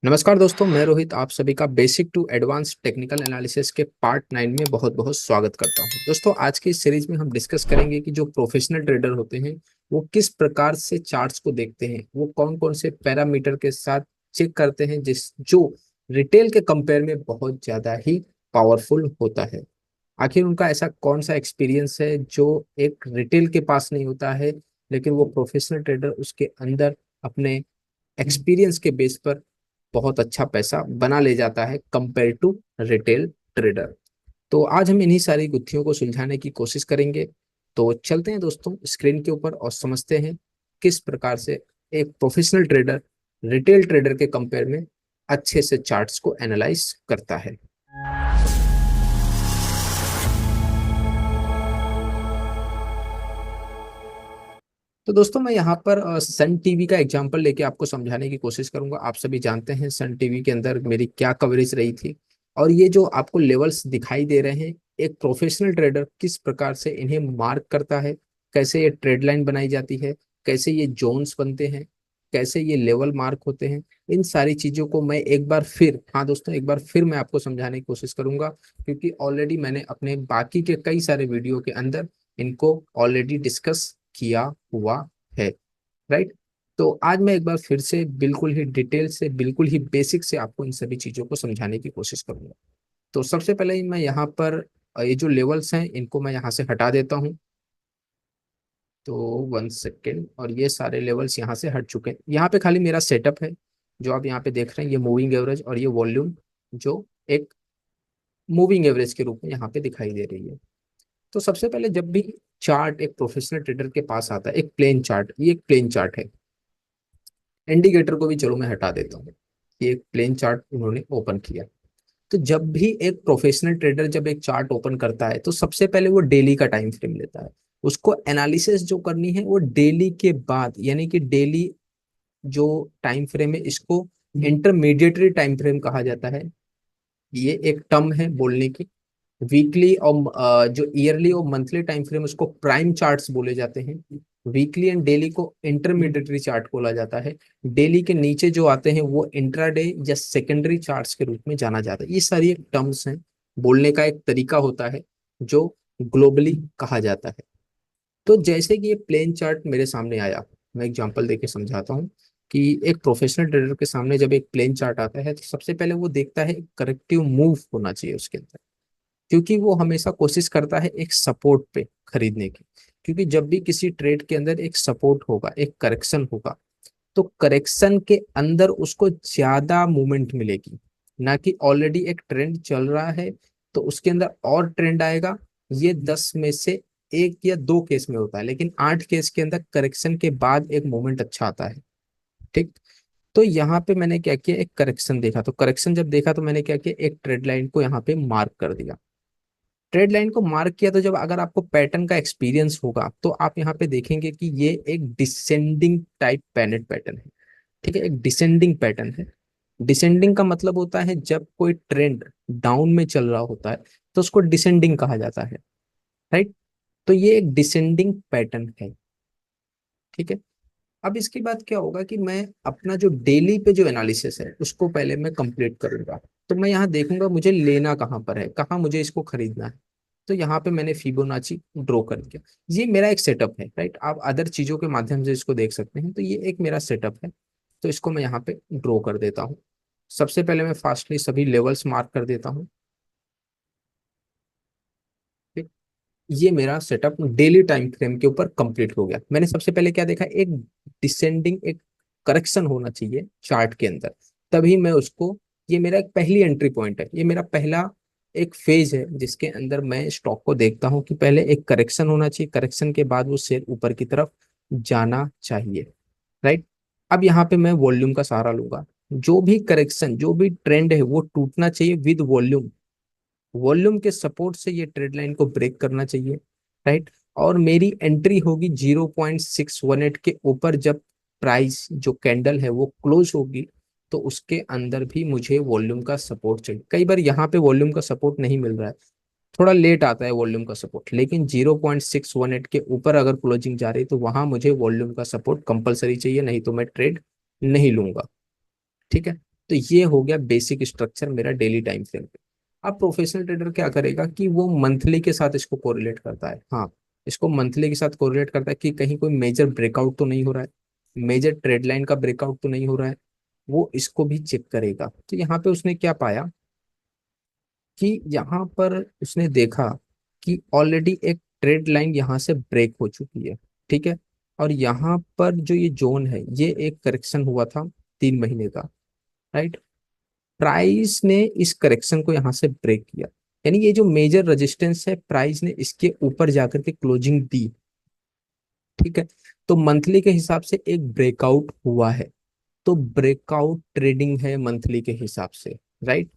नमस्कार दोस्तों, मैं रोहित आप सभी का basic to advance technical analysis के पार्ट 9 में बहुत बहुत स्वागत करता हूं। दोस्तों, आज की इस सीरीज में हम डिस्कस करेंगे कि जो प्रोफेशनल ट्रेडर होते हैं वो किस प्रकार से चार्ट्स को देखते हैं, वो कौन कौन से पैरामीटर के साथ चेक करते हैं जिस जो रिटेल के कंपेयर में बहुत ज्यादा ही पावरफुल होता है। आखिर उनका ऐसा कौन सा एक्सपीरियंस है जो एक रिटेल के पास नहीं होता है, लेकिन वो प्रोफेशनल ट्रेडर उसके अंदर अपने एक्सपीरियंस के बेस पर बहुत अच्छा पैसा बना ले जाता है कंपेयर टू रिटेल ट्रेडर। तो आज हम इन्हीं सारी गुत्थियों को सुलझाने की कोशिश करेंगे। तो चलते हैं दोस्तों स्क्रीन के ऊपर और समझते हैं किस प्रकार से एक प्रोफेशनल ट्रेडर रिटेल ट्रेडर के कंपेयर में अच्छे से चार्ट्स को एनालाइज करता है। तो दोस्तों मैं यहाँ पर सन टीवी का एग्जांपल लेके आपको समझाने की कोशिश करूंगा। आप सभी जानते हैं सन टीवी के अंदर मेरी क्या कवरेज रही थी, और ये जो आपको लेवल्स दिखाई दे रहे हैं, एक प्रोफेशनल ट्रेडर किस प्रकार से इन्हें मार्क करता है, कैसे ये ट्रेड लाइन बनाई जाती है, कैसे ये जोन्स बनते हैं, कैसे ये लेवल मार्क होते हैं। इन सारी चीजों को मैं एक बार फिर, हाँ दोस्तों, एक बार फिर मैं आपको समझाने की कोशिश करूंगा, क्योंकि ऑलरेडी मैंने अपने बाकी के कई सारे वीडियो के अंदर इनको ऑलरेडी डिस्कस किया हुआ है। राइट। तो आज मैं एक बार फिर से बिल्कुल ही डिटेल से, बिल्कुल ही बेसिक से आपको इन सभी चीजों को समझाने की कोशिश करूंगा। तो सबसे पहले ही मैं यहाँ पर ये जो लेवल्स हैं इनको मैं यहाँ से हटा देता हूँ। तो 1 सेकेंड, और ये सारे लेवल्स यहाँ से हट चुके हैं। यहाँ पे खाली मेरा सेटअप है जो आप यहाँ पे देख रहे हैं, ये मूविंग एवरेज और ये वॉल्यूम जो एक मूविंग एवरेज के रूप में यहाँ पे दिखाई दे रही है। तो सबसे पहले जब भी चार्ट एक प्रोफेशनल ट्रेडर के पास आता है, एक प्लेन चार्ट, ये एक प्लेन चार्ट है। इंडिकेटर को भी चलो मैं हटा देता हूँ। ये एक प्लेन चार्ट उन्होंने ओपन किया। तो जब भी एक प्रोफेशनल ट्रेडर जब एक चार्ट ओपन करता है तो सबसे पहले वो डेली का टाइम फ्रेम लेता है। उसको एनालिसिस जो करनी है वो डेली के बाद, यानी कि डेली जो टाइम फ्रेम है इसको इंटरमीडिएटरी टाइम फ्रेम कहा जाता है। ये एक टर्म है बोलने की। वीकली और जो ईयरली और मंथली टाइम फ्रेम उसको प्राइम चार्ट्स बोले जाते हैं। वीकली एंड डेली को इंटरमीडिएटरी चार्ट बोला जाता है। डेली के नीचे जो आते हैं वो इंट्राडे या सेकेंडरी चार्ट्स के रूप में जाना जाता है। ये सारी एक टर्म्स हैं, बोलने का एक तरीका होता है जो ग्लोबली कहा जाता है। तो जैसे कि ये प्लेन चार्ट मेरे सामने आया, मैं एग्जांपल देके समझाता हूँ कि एक प्रोफेशनल ट्रेडर के सामने जब एक प्लेन चार्ट आता है तो सबसे पहले वो देखता है करेक्टिव मूव होना चाहिए उसके अंदर, क्योंकि वो हमेशा कोशिश करता है एक सपोर्ट पे खरीदने की। क्योंकि जब भी किसी ट्रेड के अंदर एक सपोर्ट होगा, एक करेक्शन होगा, तो करेक्शन के अंदर उसको ज्यादा मूवमेंट मिलेगी। ना कि ऑलरेडी एक ट्रेंड चल रहा है तो उसके अंदर और ट्रेंड आएगा। ये 10 में से 1 या 2 केस में होता है, लेकिन 8 केस के अंदर करेक्शन के बाद एक मूवमेंट अच्छा आता है। ठीक। तो यहाँ पे मैंने क्या किया, एक करेक्शन देखा, तो करेक्शन जब देखा तो मैंने क्या किया, एक ट्रेड लाइन को यहाँ पे मार्क कर दिया। ट्रेड लाइन को मार्क किया तो जब अगर आपको पैटर्न का एक्सपीरियंस होगा तो आप यहाँ पे देखेंगे कि ये एक डिसेंडिंग टाइप पैनेट पैटर्न है। ठीक है, एक डिसेंडिंग पैटर्न है। डिसेंडिंग का मतलब होता है जब कोई ट्रेंड डाउन में चल रहा होता है तो उसको डिसेंडिंग कहा जाता है। राइट। तो ये एक डिसेंडिंग पैटर्न है। ठीक है। अब इसके बाद क्या होगा कि मैं अपना जो डेली पे जो एनालिसिस है उसको पहले मैं कंप्लीट करूंगा। तो मैं यहाँ देखूंगा मुझे लेना कहाँ पर है, कहाँ मुझे इसको खरीदना है। तो यहाँ पे मैंने फिबोनाची ड्रॉ कर दिया। ये मेरा एक सेटअप है। राइट। आप अदर चीजों के माध्यम से इसको देख सकते हैं। तो ये एक मेरा सेटअप है। तो इसको मैं यहाँ पे ड्रॉ कर देता हूँ। सबसे पहले मैं फास्टली सभी लेवल्स मार्क कर देता हूँ। ठीक। ये मेरा सेटअप डेली टाइम फ्रेम के ऊपर कंप्लीट हो गया। मैंने सबसे पहले क्या देखा, एक डिसेंडिंग, एक करेक्शन होना चाहिए चार्ट के अंदर, तभी मैं उसको, ये मेरा एक पहली एंट्री पॉइंट है, ये मेरा पहला एक फेज है जिसके अंदर मैं स्टॉक को देखता हूँ कि पहले एक करेक्शन होना चाहिए, करेक्शन के बाद वो शेयर ऊपर की तरफ जाना चाहिए। राइट। अब यहाँ पे मैं वॉल्यूम का सहारा लूंगा। जो भी करेक्शन, जो भी ट्रेंड है वो टूटना चाहिए विद वॉल्यूम। वॉल्यूम के सपोर्ट से ये ट्रेड लाइन को ब्रेक करना चाहिए। राइट। और मेरी एंट्री होगी 0.618 के ऊपर। जब प्राइस जो कैंडल है वो क्लोज होगी तो उसके अंदर भी मुझे वॉल्यूम का सपोर्ट चाहिए। कई बार यहाँ पे वॉल्यूम का सपोर्ट नहीं मिल रहा है, थोड़ा लेट आता है वॉल्यूम का सपोर्ट, लेकिन 0.618 के ऊपर अगर क्लोजिंग जा रही है तो वहां मुझे वॉल्यूम का सपोर्ट कंपलसरी चाहिए, नहीं तो मैं ट्रेड नहीं लूंगा। ठीक है। तो ये हो गया बेसिक स्ट्रक्चर मेरा डेली टाइम फ्रेम पे। अब प्रोफेशनल ट्रेडर क्या करेगा कि वो मंथली के साथ इसको कोरिलेट करता है। हाँ, इसको मंथली के साथ कोरिलेट करता है कि कहीं कोई मेजर ब्रेकआउट तो नहीं हो रहा है, मेजर ट्रेड लाइन का ब्रेकआउट तो नहीं हो रहा है, वो इसको भी चेक करेगा। तो यहाँ पे उसने क्या पाया कि यहाँ पर उसने देखा कि ऑलरेडी एक ट्रेड लाइन यहाँ से ब्रेक हो चुकी है। ठीक है, और यहाँ पर जो ये जोन है, ये एक करेक्शन हुआ था 3 महीने का, राइट। प्राइस ने इस करेक्शन को यहाँ से ब्रेक किया, यानी ये जो मेजर रेजिस्टेंस है, प्राइस ने इसके ऊपर जाकर के क्लोजिंग दी। ठीक है, तो मंथली के हिसाब से एक ब्रेकआउट हुआ है, तो ब्रेकआउट ट्रेडिंग है मंथली के हिसाब से, राइट।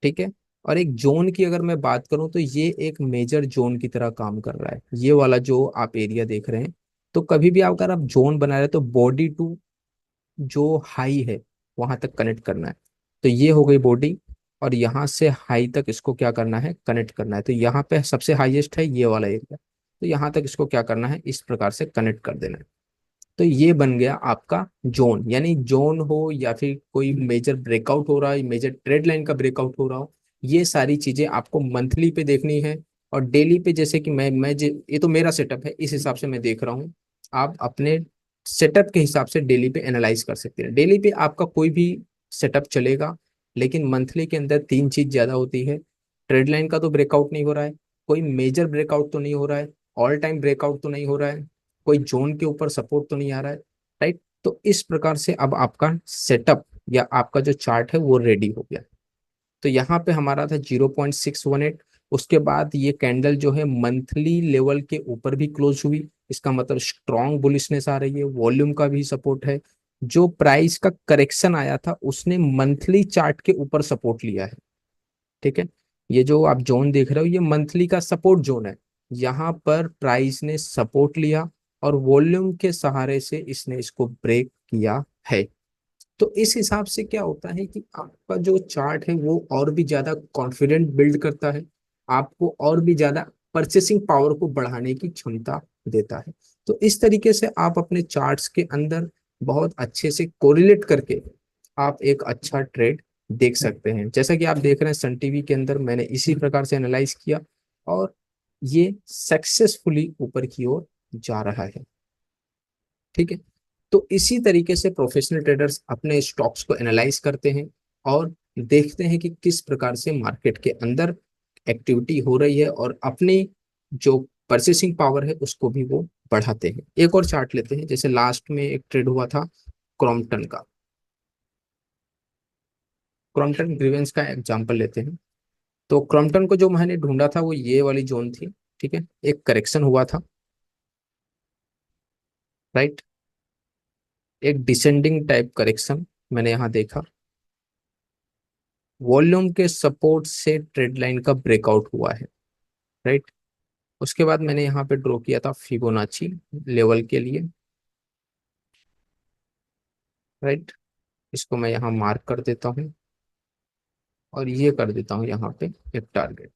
ठीक है, और एक जोन की अगर मैं बात करूं तो ये एक मेजर जोन की तरह काम कर रहा है, ये वाला जो आप एरिया देख रहे हैं। तो कभी भी अगर आप जोन बना रहे हैं तो बॉडी टू जो हाई है वहां तक कनेक्ट करना है। तो ये हो गई बॉडी, और यहाँ से हाई तक इसको क्या करना है, कनेक्ट करना है। तो यहाँ पे सबसे हाईएस्ट है ये वाला एरिया, तो यहाँ तक इसको क्या करना है, इस प्रकार से कनेक्ट कर देना है। तो ये बन गया आपका जोन, यानी जोन हो या फिर कोई मेजर ब्रेकआउट हो रहा है, मेजर ट्रेड लाइन का ब्रेकआउट हो रहा हो, ये सारी चीजें आपको मंथली पे देखनी है। और डेली पे जैसे कि ये तो मेरा सेटअप है, इस हिसाब से मैं देख रहा हूँ। आप अपने सेटअप के हिसाब से डेली पे एनालाइज कर सकते हैं। डेली पे आपका कोई भी सेटअप चलेगा, लेकिन मंथली के अंदर तीन चीज ज्यादा होती है। ट्रेड लाइन का तो ब्रेकआउट नहीं हो रहा है, कोई मेजर ब्रेकआउट तो नहीं हो रहा है, ऑल टाइम ब्रेकआउट तो नहीं हो रहा है, कोई जोन के ऊपर सपोर्ट तो नहीं आ रहा है, राइट। तो इस प्रकार से अब आपका सेटअप या आपका जो चार्ट है वो रेडी हो गया। तो यहाँ पे हमारा था 0.618। उसके बाद ये कैंडल जो है मंथली लेवल के ऊपर भी क्लोज हुई, इसका मतलब स्ट्रॉन्ग बुलिशनेस आ रही है, वॉल्यूम का भी सपोर्ट है। जो प्राइस का करेक्शन आया था उसने मंथली चार्ट के ऊपर सपोर्ट लिया है। ठीक है, ये जो आप जोन देख रहे हो ये मंथली का सपोर्ट जोन है, यहाँ पर प्राइस ने सपोर्ट लिया और वॉल्यूम के सहारे से इसने इसको ब्रेक किया है। तो इस हिसाब से क्या होता है कि आपका जो चार्ट है वो और भी ज्यादा कॉन्फिडेंट बिल्ड करता है, आपको और भी ज्यादा परचेसिंग पावर को बढ़ाने की क्षमता देता है। तो इस तरीके से आप अपने चार्ट्स के अंदर बहुत अच्छे से कोरिलेट करके आप एक अच्छा ट्रेड देख सकते हैं। जैसा कि आप देख रहे हैं सन टीवी के अंदर मैंने इसी प्रकार से एनालाइज किया, और ये सक्सेसफुली ऊपर की ओर जा रहा है। ठीक है, तो इसी तरीके से प्रोफेशनल ट्रेडर्स अपने स्टॉक्स को एनालाइज करते हैं और देखते हैं कि किस प्रकार से मार्केट के अंदर एक्टिविटी हो रही है, और अपनी जो परचेसिंग पावर है उसको भी वो बढ़ाते हैं। एक और चार्ट लेते हैं, जैसे लास्ट में एक ट्रेड हुआ था क्रॉम्पटन का। क्रॉम्पटन ग्रीवेंस का एग्जांपल लेते हैं। तो क्रॉम्पटन को जो मैंने ढूंढा था वो ये वाली जोन थी। ठीक है, एक करेक्शन हुआ था, राइट, एक डिसेंडिंग टाइप करेक्शन मैंने यहाँ देखा। वॉल्यूम के सपोर्ट से ट्रेड लाइन का ब्रेकआउट हुआ है, राइट। उसके बाद मैंने यहाँ पे ड्रॉ किया था फिबोनाची लेवल के लिए, राइट। इसको मैं यहाँ मार्क कर देता हूँ और ये कर देता हूँ यहाँ पे एक टारगेट।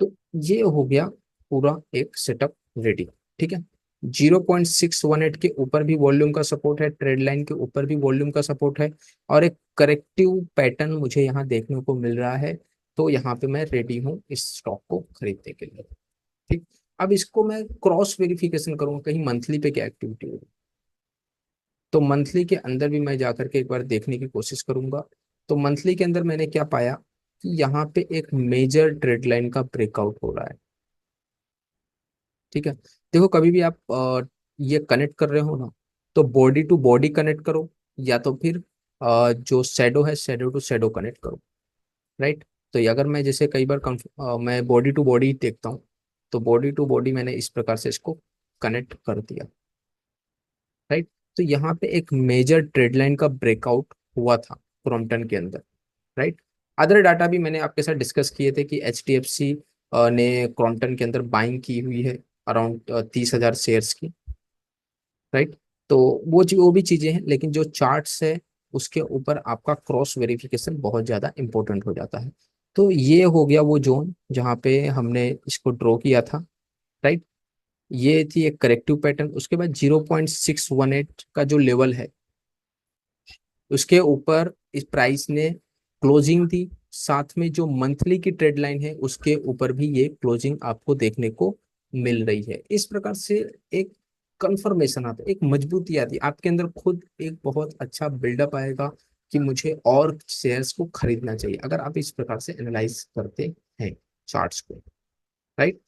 तो ये हो गया पूरा एक सेटअप रेडी। ठीक है, 0.618 के ऊपर भी वॉल्यूम का सपोर्ट है, ट्रेड लाइन के ऊपर भी वॉल्यूम का सपोर्ट है, और एक करेक्टिव पैटर्न मुझे यहाँ देखने को मिल रहा है। तो यहाँ पे मैं रेडी हूँ इस स्टॉक को खरीदने के लिए। ठीक, अब इसको मैं क्रॉस वेरिफिकेशन करूंगा कहीं मंथली पे क्या एक्टिविटी होगी। तो मंथली के अंदर भी मैं जाकर के एक बार देखने की कोशिश करूंगा। तो मंथली के अंदर मैंने क्या पाया कि यहाँ पे एक मेजर ट्रेड लाइन का ब्रेकआउट हो रहा है। ठीक है, देखो कभी भी आप ये कनेक्ट कर रहे हो ना, तो बॉडी टू बॉडी कनेक्ट करो, या तो फिर जो शेडो है शेडो टू शेडो कनेक्ट करो, राइट। तो ये अगर मैं जैसे कई बार मैं बॉडी टू बॉडी देखता हूँ, तो बॉडी टू बॉडी मैंने इस प्रकार से इसको कनेक्ट कर दिया, राइट। तो यहाँ पे एक मेजर ट्रेड लाइन का ब्रेकआउट हुआ था क्रॉम्पटन के अंदर, राइट। अदर डाटा भी मैंने आपके साथ डिस्कस किए थे कि एच डी एफ सी ने क्रॉम्पटन के अंदर बाइंग की हुई है अराउंड 30,000 शेयर्स की, राइट। तो वो भी चीजें हैं, लेकिन जो चार्ट्स है उसके ऊपर आपका क्रॉस वेरिफिकेशन बहुत ज्यादा इंपॉर्टेंट हो जाता है। तो ये हो गया वो जोन जहाँ पे हमने इसको ड्रॉ किया था, राइट। ये थी एक करेक्टिव पैटर्न। उसके बाद 0.618 का जो लेवल है उसके ऊपर इस प्राइस ने क्लोजिंग दी, साथ में जो मंथली की ट्रेड लाइन है उसके ऊपर भी ये क्लोजिंग आपको देखने को मिल रही है। इस प्रकार से एक कंफर्मेशन आता है, एक मजबूती आती है आपके अंदर, खुद एक बहुत अच्छा बिल्डअप आएगा कि मुझे और शेयर्स को खरीदना चाहिए, अगर आप इस प्रकार से एनालाइज करते हैं चार्ट्स को, राइट।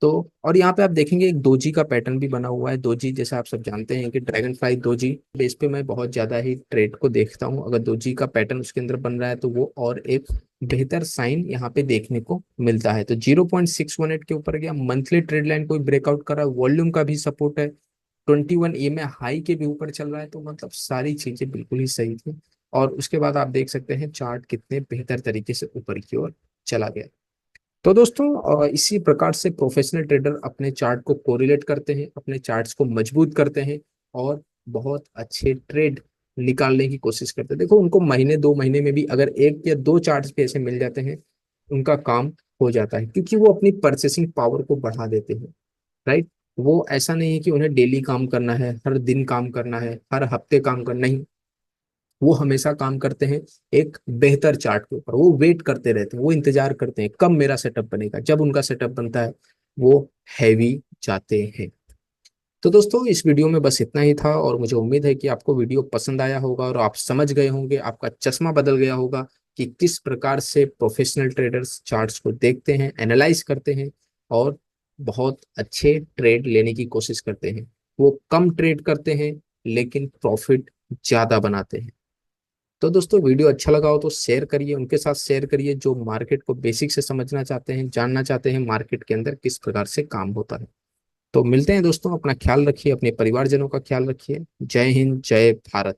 तो और यहाँ पे आप देखेंगे एक दोजी का पैटर्न भी बना हुआ है। दोजी जैसे आप सब जानते हैं कि ड्रैगन फ्लाई दोजी बेस पे मैं बहुत ज्यादा ही ट्रेड को देखता हूँ। अगर दोजी का पैटर्न उसके अंदर बन रहा है तो वो और एक बेहतर साइन यहाँ पे देखने को मिलता है। तो 0.618 के ऊपर गया, मंथली ट्रेड लाइन कोई ब्रेकआउट कर रहा है, वॉल्यूम का भी सपोर्ट है, 21 EMA हाई के भी ऊपर चल रहा है, तो मतलब सारी चीजें बिल्कुल ही सही थी। और उसके बाद आप देख सकते हैं चार्ट कितने बेहतर तरीके से ऊपर की ओर चला गया। तो दोस्तों इसी प्रकार से प्रोफेशनल ट्रेडर अपने चार्ट को कोरिलेट करते हैं, अपने चार्ट्स को मजबूत करते हैं और बहुत अच्छे ट्रेड निकालने की कोशिश करते हैं। देखो उनको महीने 2 महीने में भी अगर एक या दो चार्ट्स भी ऐसे मिल जाते हैं, उनका काम हो जाता है, क्योंकि वो अपनी परचेसिंग पावर को बढ़ा देते हैं, राइट। वो ऐसा नहीं है कि उन्हें डेली काम करना है, हर दिन काम करना है, हर हफ्ते काम करना, नहीं। वो हमेशा काम करते हैं एक बेहतर चार्ट के ऊपर, वो वेट करते रहते हैं, वो इंतजार करते हैं कब मेरा सेटअप बनेगा, जब उनका सेटअप बनता है वो हैवी जाते हैं। तो दोस्तों इस वीडियो में बस इतना ही था, और मुझे उम्मीद है कि आपको वीडियो पसंद आया होगा और आप समझ गए होंगे, आपका चश्मा बदल गया होगा कि किस प्रकार से प्रोफेशनल ट्रेडर्स चार्ट्स को देखते हैं, एनालाइज करते हैं और बहुत अच्छे ट्रेड लेने की कोशिश करते हैं। वो कम ट्रेड करते हैं लेकिन प्रॉफिट ज्यादा बनाते हैं। तो दोस्तों वीडियो अच्छा लगा हो तो शेयर करिए, उनके साथ शेयर करिए जो मार्केट को बेसिक से समझना चाहते हैं, जानना चाहते हैं मार्केट के अंदर किस प्रकार से काम होता है। तो मिलते हैं दोस्तों, अपना ख्याल रखिए, अपने परिवारजनों का ख्याल रखिए। जय हिंद, जय भारत।